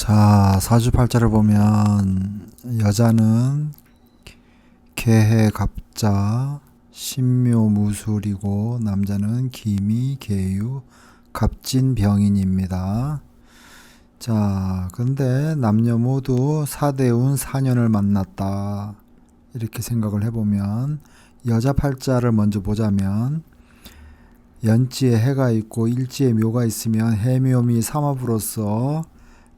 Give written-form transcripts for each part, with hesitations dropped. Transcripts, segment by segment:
자, 사주팔자를 보면 여자는 개해 갑자 신묘 무술이고 남자는 기미 개유 갑진 병인입니다. 자, 근데 남녀 모두 사대운 사년을 만났다 이렇게 생각을 해보면 여자 팔자를 먼저 보자면 연지에 해가 있고 일지에 묘가 있으면 해묘미 삼합으로서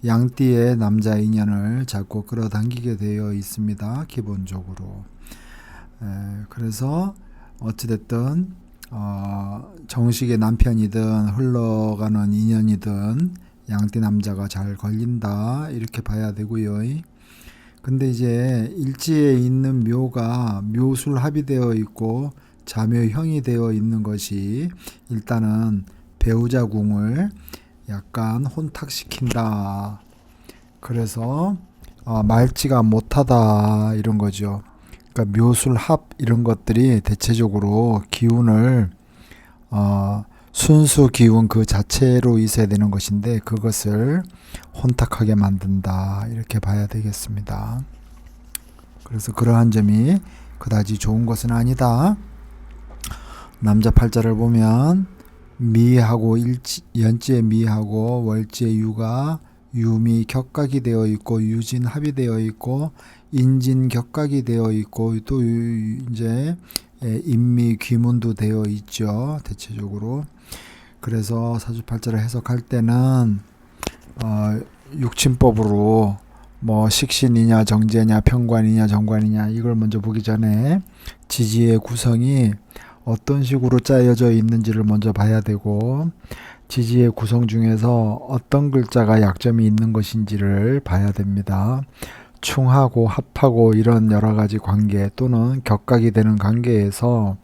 양띠의 남자 인연을 자꾸 끌어당기게 되어 있습니다. 기본적으로. 그래서 어찌됐든 정식의 남편이든 흘러가는 인연이든 양띠 남자가 잘 걸린다 이렇게 봐야 되고요. 근데 이제 일지에 있는 묘가 묘술 합이 되어 있고 자묘형이 되어 있는 것이 일단은 배우자 궁을 약간 혼탁시킨다. 그래서 맑지가 못하다 이런 거죠. 그러니까 묘술합 이런 것들이 대체적으로 기운을 순수 기운 그 자체로 있어야 되는 것인데 그것을 혼탁하게 만든다 이렇게 봐야 되겠습니다. 그래서 그러한 점이 그다지 좋은 것은 아니다. 남자 팔자를 보면 미하고 연지에 미하고 월지에 유가 유미 격각이 되어 있고 유진 합이 되어 있고 인진 격각이 되어 있고 또 이제 인미 귀문도 되어 있죠. 대체적으로. 그래서 사주팔자를 해석할 때는 육친법으로 뭐 식신이냐 정제냐 평관이냐 정관이냐 이걸 먼저 보기 전에 지지의 구성이 어떤 식으로 짜여져 있는지를 먼저 봐야 되고 지지의 구성 중에서 어떤 글자가 약점이 있는 것인지를 봐야 됩니다. 충하고 합하고 이런 여러 가지 관계 또는 격각이 되는 관계에서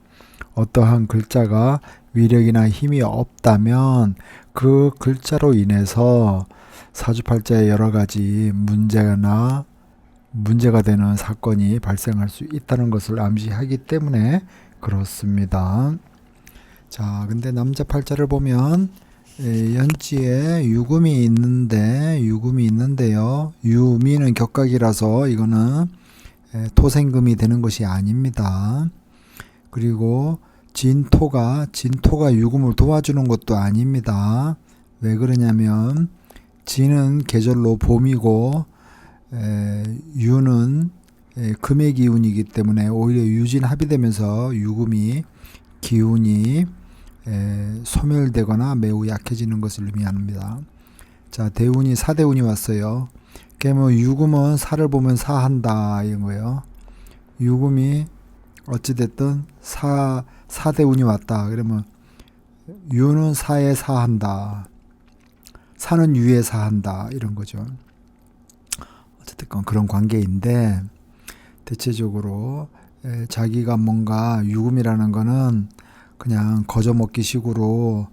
어떠한 글자가 위력이나 힘이 없다면 그 글자로 인해서 사주팔자에 여러 가지 문제가 되는 사건이 발생할 수 있다는 것을 암시하기 때문에 그렇습니다. 자, 근데 남자 팔자를 보면 연지에 유금이 있는데요. 유미는 격각이라서 이거는 토생금이 되는 것이 아닙니다. 그리고 진토가 유금을 도와주는 것도 아닙니다. 왜 그러냐면 진은 계절로 봄이고 유는 금의 기운이기 때문에 오히려 유진합이 되면서 유금이 기운이 소멸되거나 매우 약해지는 것을 의미합니다. 자, 대운이 사대운이 왔어요. 그러면 유금은 사를 보면 사한다 이런 거예요. 유금이 어찌됐든 사대운이 왔다. 그러면 유는 사에 사한다. 사는 유에 사한다 이런 거죠. 어쨌든 그런 관계인데 대체적으로 자기가 뭔가 유금이라는 거는 그냥 거저먹기 식으로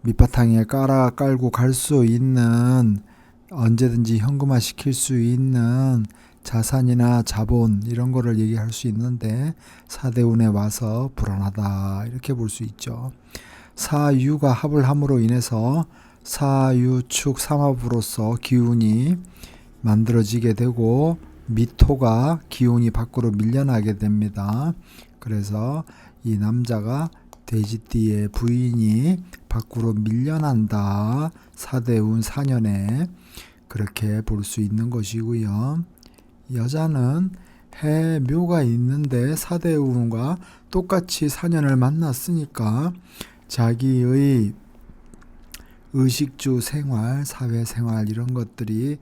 밑바탕에 깔고 갈 수 있는 언제든지 현금화 시킬 수 있는 자산이나 자본 이런 거를 얘기할 수 있는데 사대운에 와서 불안하다 이렇게 볼 수 있죠. 사유가 합을 함으로 인해서 사유축 삼합으로서 기운이 만들어지게 되고 미토가 기운이 밖으로 밀려나게 됩니다. 그래서 이 남자가 돼지띠의 부인이 밖으로 밀려난다. 사대운 4년에 그렇게 볼 수 있는 것이고요. 여자는 해묘가 있는데 사대운과 똑같이 4년을 만났으니까 자기의 의식주 생활, 사회생활 이런 것들이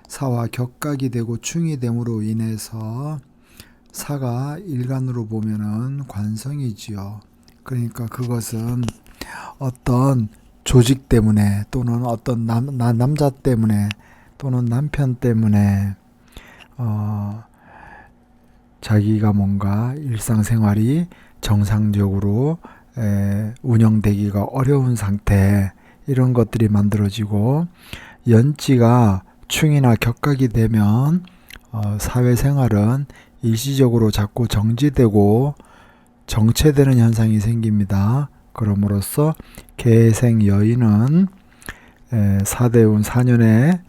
사와 격각이 되고 충이 됨으로 인해서 사가 일간으로 보면은 관성이지요. 그러니까 그것은 어떤 조직 때문에 또는 어떤 남자 때문에 또는 남편 때문에 자기가 뭔가 일상생활이 정상적으로 운영되기가 어려운 상태 이런 것들이 만들어지고 연지가 충이나 격각이 되면 사회생활은 일시적으로 자꾸 정지되고 정체되는 현상이 생깁니다. 그럼으로써 개생 여인은 사대운 4년에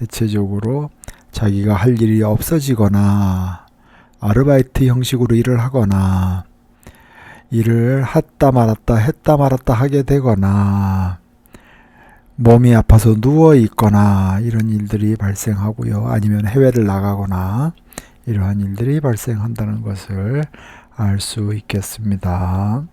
대체적으로 자기가 할 일이 없어지거나 아르바이트 형식으로 일을 하거나 일을 했다 말았다 하게 되거나 몸이 아파서 누워 있거나 이런 일들이 발생하고요. 아니면 해외를 나가거나 이러한 일들이 발생한다는 것을 알 수 있겠습니다.